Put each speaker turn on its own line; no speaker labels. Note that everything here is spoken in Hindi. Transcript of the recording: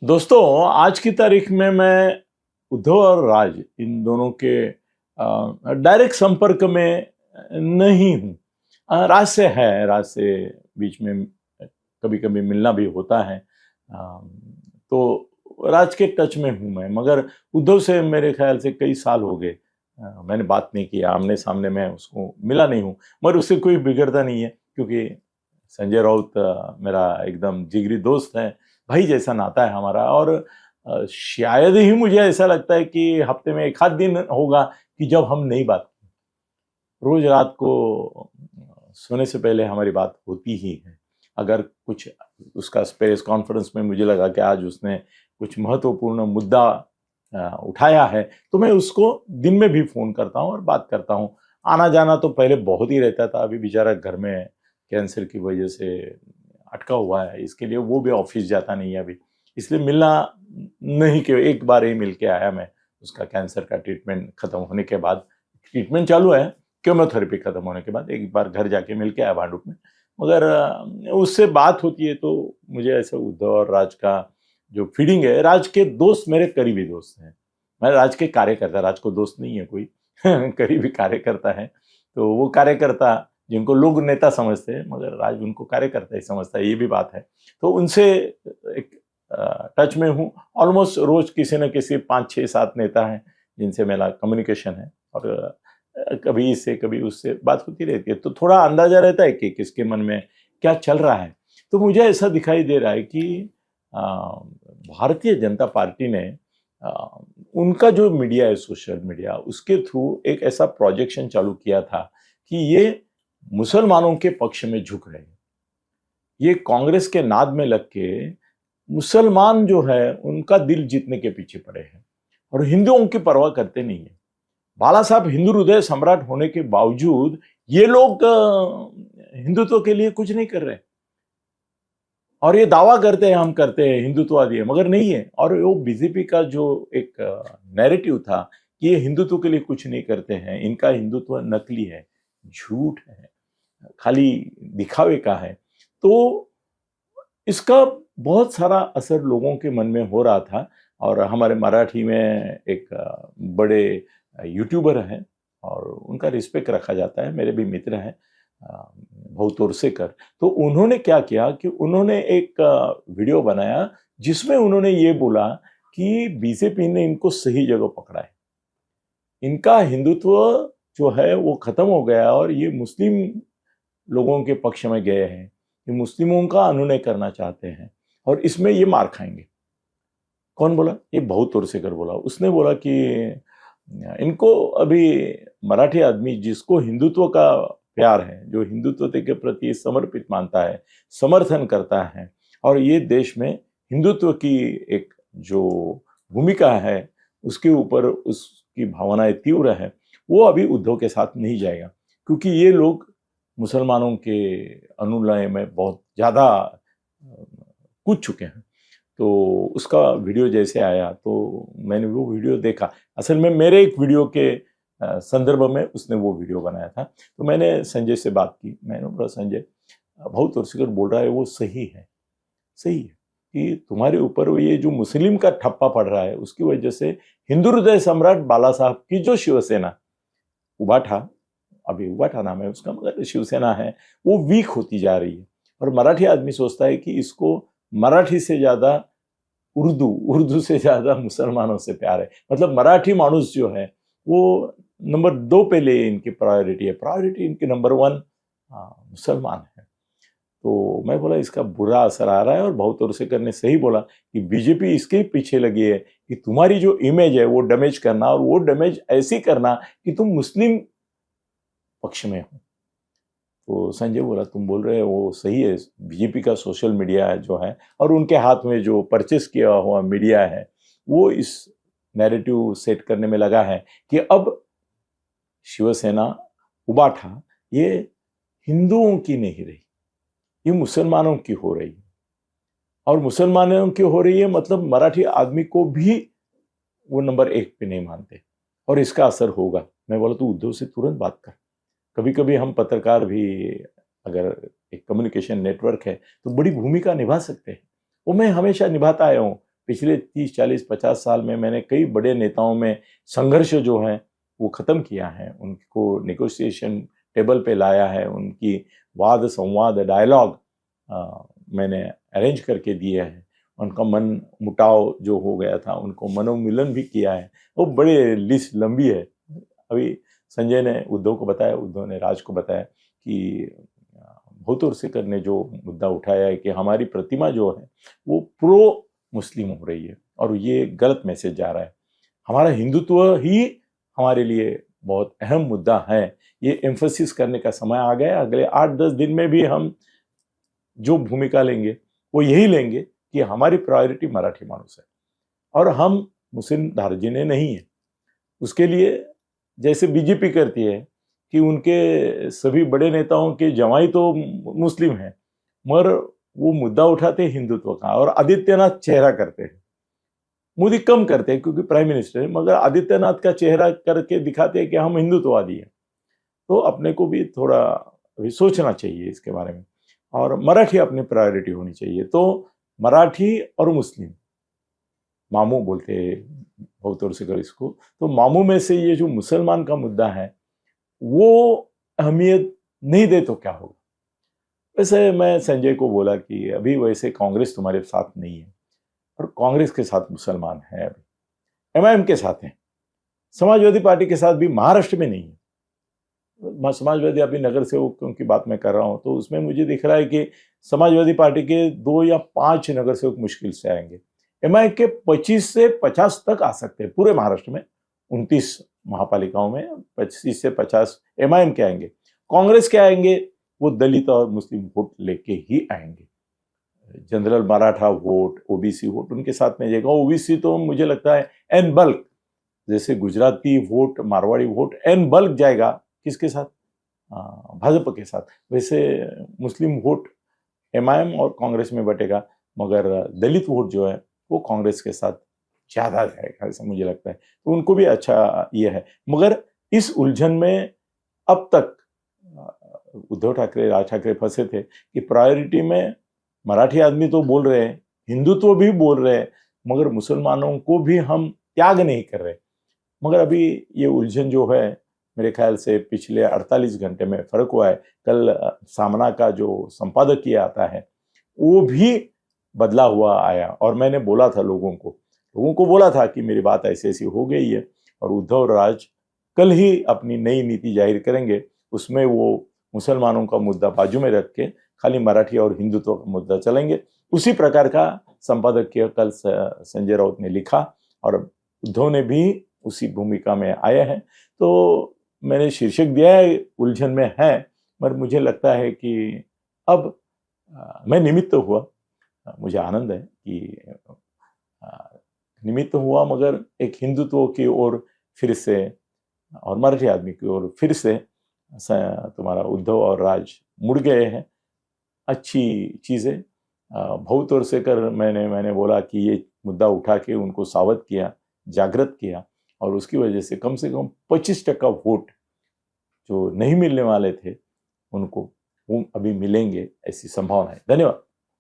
दोस्तों, आज की तारीख में मैं उद्धव और राज इन दोनों के डायरेक्ट संपर्क में नहीं हूँ। राज से बीच में कभी कभी मिलना भी होता है। तो राज के टच में हूँ मैं, मगर उद्धव से मेरे ख्याल से कई साल हो गए मैंने बात नहीं किया, आमने सामने मैं उसको मिला नहीं हूँ। मगर उससे कोई बिगड़ता नहीं है, क्योंकि संजय राउत मेरा एकदम जिगरी दोस्त है, भाई जैसा नाता है हमारा। और शायद ही मुझे ऐसा लगता है कि हफ्ते में एक आध दिन होगा कि जब हम नहीं बात, रोज रात को सोने से पहले हमारी बात होती ही है। अगर कुछ उसका प्रेस कॉन्फ्रेंस में मुझे लगा कि आज उसने कुछ महत्वपूर्ण मुद्दा उठाया है, तो मैं उसको दिन में भी फोन करता हूँ और बात करता हूँ। आना जाना तो पहले बहुत ही रहता था, अभी बेचारा घर में कैंसर की वजह से अटका हुआ है, इसके लिए वो भी ऑफिस जाता नहीं है अभी, इसलिए मिलना नहीं। कि एक बार ही मिल के आया मैं, उसका कैंसर का ट्रीटमेंट खत्म होने के बाद, ट्रीटमेंट चालू है, केमोथेरेपी खत्म होने के बाद एक बार घर जाके मिल के आया भांडुप में। मगर उससे बात होती है तो मुझे ऐसे उद्धव और राज का जो फीलिंग है, राज के दोस्त मेरे करीबी दोस्त हैं, मैं राज के कार्यकर्ता, राज को दोस्त नहीं है कोई करीबी कार्यकर्ता है। तो वो कार्यकर्ता जिनको लोग नेता समझते हैं, मगर राज उनको कार्यकर्ता ही समझता है, ये भी बात है। तो उनसे एक टच में हूँ। ऑलमोस्ट रोज किसी न किसी 5 6 7 नेता हैं जिनसे मेरा कम्युनिकेशन है, और कभी इससे कभी उससे बात होती रहती है, तो थोड़ा अंदाजा रहता है कि किसके मन में क्या चल रहा है। तो मुझे ऐसा दिखाई दे रहा है कि भारतीय जनता पार्टी ने उनका जो मीडिया है, सोशल मीडिया, उसके थ्रू एक ऐसा प्रोजेक्शन चालू किया था कि ये मुसलमानों के पक्ष में झुक रहे हैं। ये कांग्रेस के नाद में लग के मुसलमान जो है उनका दिल जीतने के पीछे पड़े हैं और हिंदुओं की परवाह करते नहीं है। बाला साहब हिंदू हृदय सम्राट होने के बावजूद ये लोग हिंदुत्व के लिए कुछ नहीं कर रहे, और ये दावा करते हैं हम करते हैं हिंदुत्ववादी है, मगर नहीं है। और वो बीजेपी का जो एक नैरेटिव था कि ये हिंदुत्व के लिए कुछ नहीं करते हैं, इनका हिंदुत्व नकली है, झूठ है, खाली दिखावे का है, तो इसका बहुत सारा असर लोगों के मन में हो रहा था। और हमारे मराठी में एक बड़े यूट्यूबर हैं और उनका रिस्पेक्ट रखा जाता है, मेरे भी मित्र हैं, बहुत तोरसेकर। तो उन्होंने क्या किया कि उन्होंने एक वीडियो बनाया जिसमें उन्होंने ये बोला कि बीजेपी ने इनको सही जगह पकड़ा है, इनका हिंदुत्व जो है वो खत्म हो गया और ये मुस्लिम लोगों के पक्ष में गए हैं, ये मुस्लिमों का अनुनय करना चाहते हैं और इसमें ये मार खाएंगे। कौन बोला? ये बहुत तोरसेकर बोला। उसने बोला कि इनको अभी मराठी आदमी जिसको हिंदुत्व का प्यार है, जो हिंदुत्व के प्रति समर्पित मानता है, समर्थन करता है, और ये देश में हिंदुत्व की एक जो भूमिका है उसके ऊपर उसकी भावनाएं तीव्र है, वो अभी उद्धव के साथ नहीं जाएगा, क्योंकि ये लोग मुसलमानों के अनुनय में बहुत ज्यादा कूद चुके हैं। तो उसका वीडियो जैसे आया तो मैंने वो वीडियो देखा। असल में मेरे एक वीडियो के संदर्भ में उसने वो वीडियो बनाया था। तो मैंने संजय से बात की, मैंने बोला संजय, बहुत तोरसेकर बोल रहा है वो सही है, सही है कि तुम्हारे ऊपर ये जो मुस्लिम का ठप्पा पड़ रहा है उसकी वजह से हिंदू हृदय सम्राट बाला साहब की जो शिवसेना उबाठा, अभी उबाठा नाम है उसका, मगर शिवसेना है, वो वीक होती जा रही है। और मराठी आदमी सोचता है कि इसको मराठी से ज्यादा उर्दू से ज्यादा मुसलमानों से प्यार है, मतलब मराठी मानुस जो है वो नंबर 2 पे ले, इनकी प्रायोरिटी है, प्रायोरिटी इनकी नंबर 1 मुसलमान है। तो मैं बोला इसका बुरा असर आ रहा है, और बहुत तोरसेकर ने सही बोला कि बीजेपी इसके पीछे लगी है कि तुम्हारी जो इमेज है वो डैमेज करना, और वो डैमेज ऐसी करना कि तुम मुस्लिम पक्ष में हो। तो संजय बोला तुम बोल रहे हो वो सही है, बीजेपी का सोशल मीडिया जो है और उनके हाथ में जो परचेस किया हुआ मीडिया है वो इस नैरेटिव सेट करने में लगा है कि अब शिवसेना उबाठा ये हिंदुओं की नहीं रही, ये मुसलमानों की हो रही है। और मुसलमानों की हो रही है मतलब मराठी आदमी को भी वो नंबर 1 पे नहीं मानते, और इसका असर होगा। मैं बोला तू उद्धव से तुरंत बात कर। कभी कभी हम पत्रकार भी अगर एक कम्युनिकेशन नेटवर्क है तो बड़ी भूमिका निभा सकते हैं, वो मैं हमेशा निभाता आया हूँ। पिछले 30, 40, 50 साल में मैंने कई बड़े नेताओं में संघर्ष जो है वो ख़त्म किया है, उनको नेगोशिएशन टेबल पे लाया है, उनकी वाद संवाद डायलॉग मैंने अरेंज करके दिए हैं, उनका मन मुटाव जो हो गया था उनको मनोमिलन भी किया है। वो बड़े लिस्ट लंबी है। अभी संजय ने उद्धव को बताया, उद्धव ने राज को बताया कि बहुत उर्सेकर ने जो मुद्दा उठाया है कि हमारी प्रतिमा जो है वो प्रो मुस्लिम हो रही है और ये गलत मैसेज जा रहा है। हमारा हिंदुत्व ही हमारे लिए बहुत अहम मुद्दा है, ये एम्फोसिस करने का समय आ गया। अगले 8-10 दिन में भी हम जो भूमिका लेंगे वो यही लेंगे कि हमारी प्रायोरिटी मराठी मानुस है और हम मुस्लिम धार्जिने नहीं है। उसके लिए जैसे बीजेपी करती है कि उनके सभी बड़े नेताओं के जवाई तो मुस्लिम हैं, मगर वो मुद्दा उठाते हैं हिंदुत्व का और आदित्यनाथ चेहरा करते हैं। मोदी कम करते हैं क्योंकि प्राइम मिनिस्टर है, मगर आदित्यनाथ का चेहरा करके दिखाते हैं कि हम हिंदुत्ववादी हैं। तो अपने को भी थोड़ा अभी सोचना चाहिए इसके बारे में और मराठी अपनी प्रायोरिटी होनी चाहिए। तो मराठी और मुस्लिम, मामू बोलते हैं बहुत तौर से इसको, तो मामू में से ये जो मुसलमान का मुद्दा है वो अहमियत नहीं दे तो क्या होगा। वैसे मैं संजय को बोला कि अभी वैसे कांग्रेस तुम्हारे साथ नहीं है और कांग्रेस के साथ मुसलमान है, अभी एमआईएम के साथ हैं, समाजवादी पार्टी के साथ भी महाराष्ट्र में नहीं है। समाजवादी अभी नगर सेवकों की बात मैं कर रहा हूं तो उसमें मुझे दिख रहा है कि समाजवादी पार्टी के 2 या 5 नगर सेवक मुश्किल से आएंगे। एमआई के 25 से 50 तक आ सकते हैं पूरे महाराष्ट्र में। 29 महापालिकाओं में 25 से 50 एमआईएम के आएंगे। कांग्रेस के आएंगे वो दलित और मुस्लिम वोट लेके ही आएंगे। General Maratha vote, OBC vote उनके साथ में जाएगा। ओबीसी तो मुझे लगता है एन बल्क, जैसे Gujarati vote, Marwari vote in bulk जाएगा किसके साथ, भाजपा के साथ। वैसे मुस्लिम वोट एमआईएम और कांग्रेस में बटेगा, मगर दलित वोट जो है वो कांग्रेस के साथ ज्यादा जाएगा ऐसा मुझे लगता है। तो उनको भी अच्छा ये है। मगर इस उलझन में अब तक उद्धव ठाकरे, राज ठाकरे फंसे थे कि प्रायोरिटी में मराठी आदमी तो बोल रहे हैं, हिंदुत्व भी बोल रहे हैं, मगर मुसलमानों को भी हम त्याग नहीं कर रहे। मगर अभी ये उलझन जो है मेरे ख्याल से पिछले 48 घंटे में फर्क हुआ है। कल सामना का जो संपादकीय आता है वो भी बदला हुआ आया और मैंने बोला था लोगों को बोला था कि मेरी बात ऐसी ऐसी हो गई है और उद्धव राज कल ही अपनी नई नीति जाहिर करेंगे। उसमें वो मुसलमानों का मुद्दा बाजू में रख के खाली मराठी और हिंदुत्व का मुद्दा चलेंगे। उसी प्रकार का संपादकीय कल संजय राउत ने लिखा और उद्धव ने भी उसी भूमिका में आया है। तो मैंने शीर्षक दिया है उलझन में है, मगर मुझे लगता है कि अब मैं निमित्त हुआ, मुझे आनंद है कि निमित्त हुआ, मगर एक हिंदुत्व की ओर फिर से और मराठी आदमी की ओर फिर से तुम्हारा उद्धव और राज मुड़ गए हैं। अच्छी चीज़ें बहुत ओर से कर मैंने बोला कि ये मुद्दा उठा के उनको सावध किया, जागृत किया और उसकी वजह से कम 25% वोट जो नहीं मिलने वाले थे उनको वो अभी मिलेंगे, ऐसी संभावना है। धन्यवाद।